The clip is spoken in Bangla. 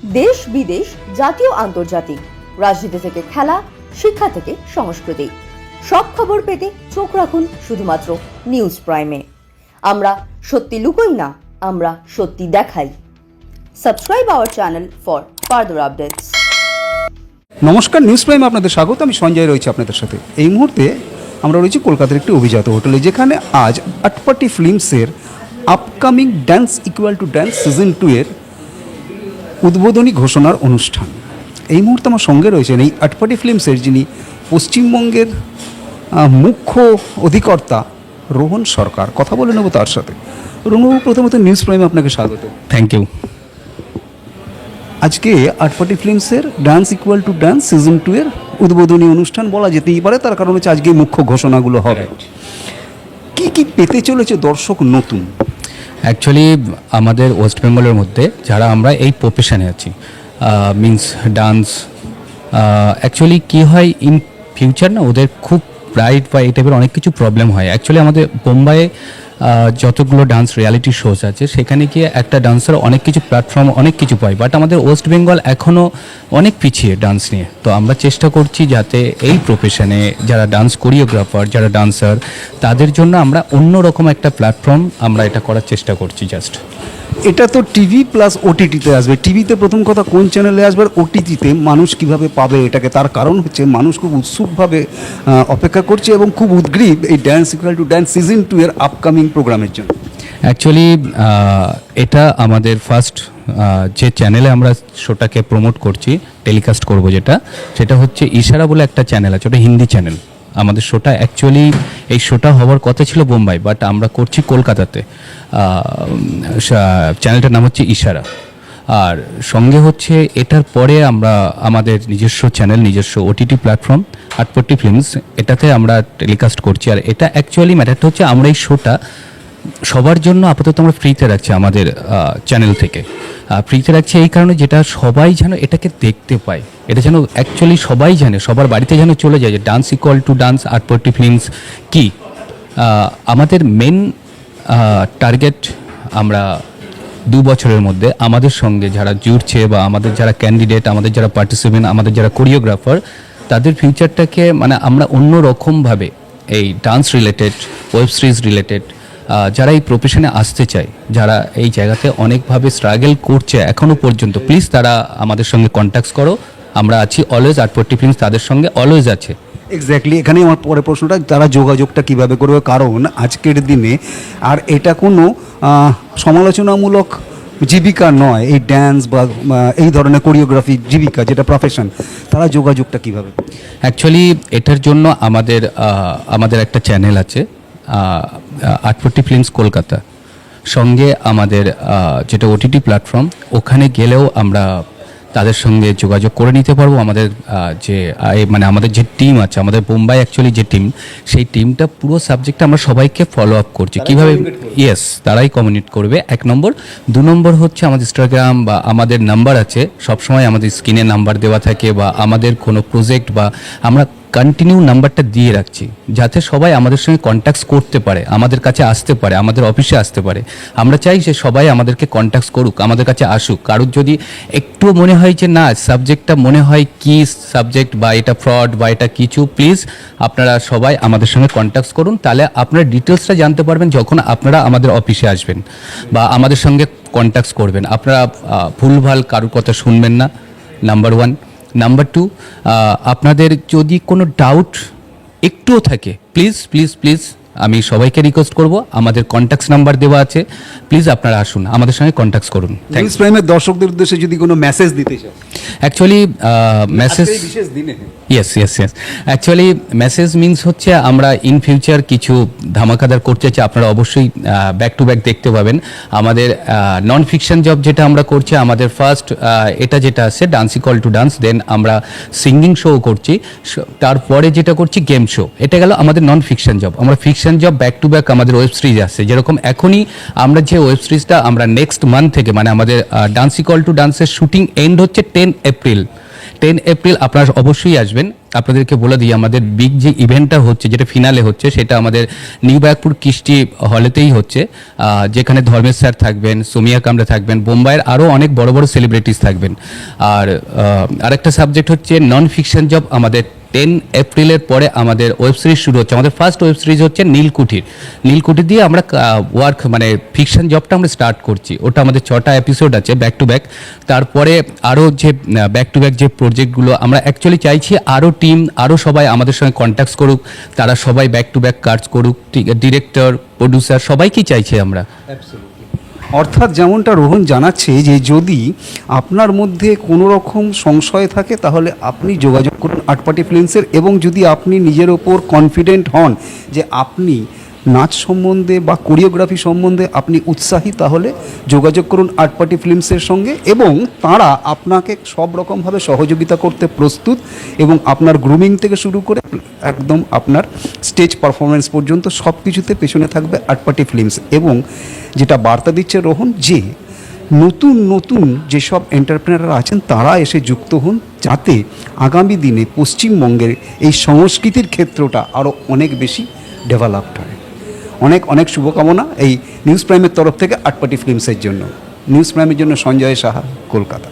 দেশ বিদেশ, জাতীয় আন্তর্জাতিক, রাজনীতি থেকে খেলা, শিক্ষা থেকে সংস্কৃতি, সব খবর পেতে চোখ রাখুন শুধুমাত্র নিউজ প্রাইমে। আমরা সত্যি লুকোই না, আমরা সত্যি দেখাই। Subscribe our channel for further updates. নমস্কার, নিউজ প্রাইমে আপনাদের স্বাগত। আমি সঞ্জয় রয়েছি আপনাদের সাথে। এই মুহূর্তে আমরা রয়েছি কলকাতার একটি অভিজাত হোটেলে, যেখানে আজ আটপাটি ফিল্মসের upcoming dance equal to dance season 2 এর উদ্বোধনী ঘোষণার অনুষ্ঠান। এই মুহূর্তে আমার সঙ্গে রয়েছেন এই আটপাটি ফিল্মসের যিনি পশ্চিমবঙ্গের মুখ্য অধিকর্তা রোহন সরকার। কথা বলে নেব তার সাথে। রোহনবাবু, প্রথমত নিউজ প্রাইমে আপনাকে স্বাগত। Thank you. আজকে আটপাটি ফিল্মসের dance equal to dance season 2 এর উদ্বোধনী অনুষ্ঠান বলা যেতেই পারে, তার কারণ হচ্ছে আজকে মুখ্য ঘোষণাগুলো হবে। কি কি পেতে চলেছে দর্শক নতুন? অ্যাকচুয়ালি আমাদের ওয়েস্ট বেঙ্গলের মধ্যে যারা আমরা এই প্রফেশনে আছি, মিন্স ডান্স, অ্যাকচুয়ালি কী হয় ইন ফিউচার না, ওদের খুব ব্রাইট বা এই টাইপের অনেক কিছু প্রবলেম হয়। অ্যাকচুয়ালি আমাদের বোম্বাইয়ে যতগুলো ডান্স রিয়ালিটি শোজ আছে, সেখানে গিয়ে একটা ডান্সার অনেক কিছু প্ল্যাটফর্ম অনেক কিছু পায়, বাট আমাদের ওয়েস্ট বেঙ্গল এখনও অনেক পিছিয়ে ডান্স নিয়ে। তো আমরা চেষ্টা করছি যাতে এই প্রফেশনে যারা ডান্স কোরিওগ্রাফার, যারা ডান্সার, তাদের জন্য আমরা অন্যরকম একটা প্ল্যাটফর্ম আমরা এটা করার চেষ্টা করছি। জাস্ট এটা তো টিভি প্লাস ওটিটিতে আসবে। টিভিতে প্রথম কথা কোন চ্যানেলে আসবে, আর ওটিটিতে মানুষ কিভাবে পাবে এটাকে? তার কারণ হচ্ছে মানুষ খুব উৎসুকভাবে অপেক্ষা করছে এবং খুব উদ্গ্রীব এই dance equal to dance season 2 এর আপকামিং প্রোগ্রামের জন্য। অ্যাকচুয়ালি এটা আমাদের ফার্স্ট যে চ্যানেলে আমরা শোটাকে প্রমোট করছি, টেলিকাস্ট করব, সেটা হচ্ছে ইশারা বলে একটা চ্যানেল আছে, ওটা হিন্দি চ্যানেল। আমাদের শোটা অ্যাকচুয়ালি এই শোটা হওয়ার কথা ছিল বোম্বাই, বাট আমরা করছি কলকাতাতে। চ্যানেলটার নাম হচ্ছে ইশারা। আর সঙ্গে হচ্ছে এটার পরে আমরা আমাদের নিজস্ব চ্যানেল, নিজস্ব ওটিটি প্ল্যাটফর্ম আটপট্টি ফিল্মস, এটাতে আমরা টেলিকাস্ট করছি। আর এটা অ্যাকচুয়ালি ম্যাটারটা হচ্ছে আমরা এই শোটা সবার জন্য আপাতত আমরা ফ্রিতে রাখছি আমাদের চ্যানেল থেকে। ফ্রিতে রাখছি এই কারণে, যেটা সবাই যেন এটাকে দেখতে পায়, এটা যেন অ্যাকচুয়ালি সবাই জানে, সবার বাড়িতে যেন চলে যায় যে dance equal to dance Atpati films কি। আমাদের মেন টার্গেট, আমরা 2 বছরের মধ্যে আমাদের সঙ্গে যারা জুড়ছে বা আমাদের যারা ক্যান্ডিডেট, আমাদের যারা পার্টিসিপেন্ট, আমাদের যারা কোরিওগ্রাফার, তাদের ফিউচারটাকে মানে আমরা অন্য রকমভাবে এই dance related, web series related, যারা এই প্রফেশনে আসতে চায়, যারা এই জায়গাতে অনেকভাবে স্ট্রাগল করছে এখনও পর্যন্ত, প্লিজ তারা আমাদের সঙ্গে কন্ট্যাক্ট করো। আমরা আছি অলওয়েজ, আটপট্টি ফিল্মস তাদের সঙ্গে অলওয়েজ আছে। এক্স্যাক্টলি, এখানে আমার পরে প্রশ্নটা, তারা যোগাযোগটা কিভাবে করবে? কারণ আজকের দিনে আর এটা কোনো সমালোচনামূলক জীবিকা নয়, এই ড্যান্স বা এই ধরনের কোরিওগ্রাফি জীবিকা, যেটা প্রফেশন, তারা যোগাযোগটা কিভাবে? অ্যাকচুয়ালি এটার জন্য আমাদের একটা চ্যানেল আছে, আটপট্টি ফিল্মস কলকাতা। সঙ্গে আমাদের যেটা ওটিটি প্ল্যাটফর্ম, ওখানে গেলেও আমরা তাদের সঙ্গে যোগাযোগ করে নিতে পারবো। আমাদের মানে আমাদের যে টিম আছে, আমাদের বোম্বাই অ্যাকচুয়ালি যে টিম, সেই টিমটা পুরো সাবজেক্টটা আমরা সবাইকে ফলো আপ করছি কীভাবে। ইয়েস, তারাই কমিউনিকেট করবে, 1 নম্বর। 2 নম্বর হচ্ছে আমাদের ইনস্টাগ্রাম বা আমাদের নাম্বার আছে, সবসময় আমাদের স্ক্রিনে নাম্বার দেওয়া থাকে, বা আমাদের কোনো প্রজেক্ট বা আমরা কন্টিনিউ নাম্বারটা দিয়ে রাখছি, যাতে সবাই আমাদের সঙ্গে কন্ট্যাক্ট করতে পারে, আমাদের কাছে আসতে পারে, আমাদের অফিসে আসতে পারে। আমরা চাই যে সবাই আমাদেরকে কন্ট্যাক্ট করুক, আমাদের কাছে আসুক। কারোর যদি একটু মনে হয় যে না, সাবজেক্টটা মনে হয় কি সাবজেক্ট, বা এটা ফ্রড বা এটা কিছু, প্লিজ আপনারা সবাই আমাদের সঙ্গে কন্ট্যাক্ট করুন। তাহলে আপনারা ডিটেলসটা জানতে পারবেন যখন আপনারা আমাদের অফিসে আসবেন বা আমাদের সঙ্গে কন্ট্যাক্ট করবেন। আপনারা ভুলভাল কারোর কথা শুনবেন না, নাম্বার 1। নাম্বার 2, আপনাদের যদি কোনো ডাউট একটুও থাকে, প্লিজ প্লিজ প্লিজ আমি সবাইকে রিকোয়েস্ট করব, আমাদের কন্ট্যাক্ট নাম্বার দেওয়া আছে, প্লিজ আপনারা আসুন, আমাদের সঙ্গে কন্ট্যাক্ট করুন। নিউজ প্রাইমের দর্শকদের উদ্দেশ্যে যদি কোনো মেসেজ দিতে চাও? অ্যাকচুয়ালি মেসেজ, বিশেষ দিনে ইয়েস, অ্যাকচুয়ালি মেসেজ মিনস হচ্ছে আমরা ইন ফিউচার কিছু ধামাকাদার করতে চাই, আপনারা অবশ্যই ব্যাক টু ব্যাক দেখতে পাবেন। আমাদের নন ফিকশন জব যেটা আমরা করছি, আমাদের ফার্স্ট এটা যেটা আছে ডান্স ইকুয়াল টু ডান্স, দেন আমরা সিঙ্গিং শো করছি, তারপরে যেটা করছি গেম শো। এটা গেল আমাদের নন ফিকশন জব। আমরা fiction job back to back আমাদের ওয়েব সিরিজ আসছে, যেরকম এখনই আমরা যে ওয়েব সিরিজটা আমরা নেক্সট মান্থ থেকে, মানে আমাদের ডান্স ইকুয়াল টু ডান্সের শুটিং এন্ড হচ্ছে 10 এপ্রিল। 10 এপ্রিল আপনারা অবশ্যই আসবেন। আপনাদেরকে বলে দিই আমাদের বিগ যে ইভেন্টটা হচ্ছে, যেটা ফিনালে হচ্ছে, সেটা আমাদের নিউ ব্যারাকপুর কৃষ্টি হলেতেই হচ্ছে, যেখানে ধর্মেশ স্যার থাকবেন, সোমিয়া কামরা থাকবেন, বোম্বাইয়ের আরও অনেক বড় বড় সেলিব্রিটিস থাকবেন। আর আরেকটা সাবজেক্ট হচ্ছে নন ফিকশন জব। আমাদের 10 এপ্রিলের পরে আমাদের ওয়েব সিরিজ শুরু হচ্ছে। আমাদের ফার্স্ট ওয়েব সিরিজ হচ্ছে নীলকুঠির। নীলকুঠির দিয়ে আমরা ওয়ার্ক মানে ফিকশন জবটা আমরা স্টার্ট করছি। ওটা আমাদের 6টা এপিসোড আছে ব্যাক টু ব্যাক। তারপরে আরও যে ব্যাক টু ব্যাক যে প্রজেক্টগুলো আমরা অ্যাকচুয়ালি চাইছি, আরও টিম আরও সবাই আমাদের সঙ্গে কন্ট্যাক্ট করুক, তারা সবাই ব্যাক টু ব্যাক কাজ করুক, ডিরেক্টর, প্রডিউসার সবাইকেই চাইছি আমরা। অর্থাৎ যেমনটা রোহন জানাচ্ছে যে যদি আপনার মধ্যে কোনো রকম সংশয় থাকে তাহলে আপনি যোগাযোগ করুন আটপাটি ফিল্মসের, এবং যদি আপনি নিজের ওপর কনফিডেন্ট হন যে আপনি নাচ সম্বন্ধে বা কোরিওগ্রাফি সম্বন্ধে আপনি উৎসাহী, তাহলে যোগাযোগ করুন আটপাটি ফিল্মসের সঙ্গে, এবং তারা আপনাকে সব রকমভাবে সহযোগিতা করতে প্রস্তুত, এবং আপনার গ্রুমিং থেকে শুরু করে একদম আপনার স্টেজ পারফরমেন্স পর্যন্ত সব কিছুতে পেছনে থাকবে আটপাটি ফিল্মস। এবং যেটা বার্তা দিচ্ছে রোহন, যে নতুন নতুন যেসব এন্টারপ্রেনাররা আছেন তারা এসে যুক্ত হন, যাতে আগামী দিনে পশ্চিমবঙ্গের এই সংস্কৃতির ক্ষেত্রটা আরও অনেক বেশি ডেভেলপড হয়। অনেক অনেক শুভকামনা এই নিউজ প্রাইমের তরফ থেকে আটপাটি ফিল্মসের জন্য। নিউজ প্রাইমের জন্য সঞ্জয় সাহা, কলকাতা।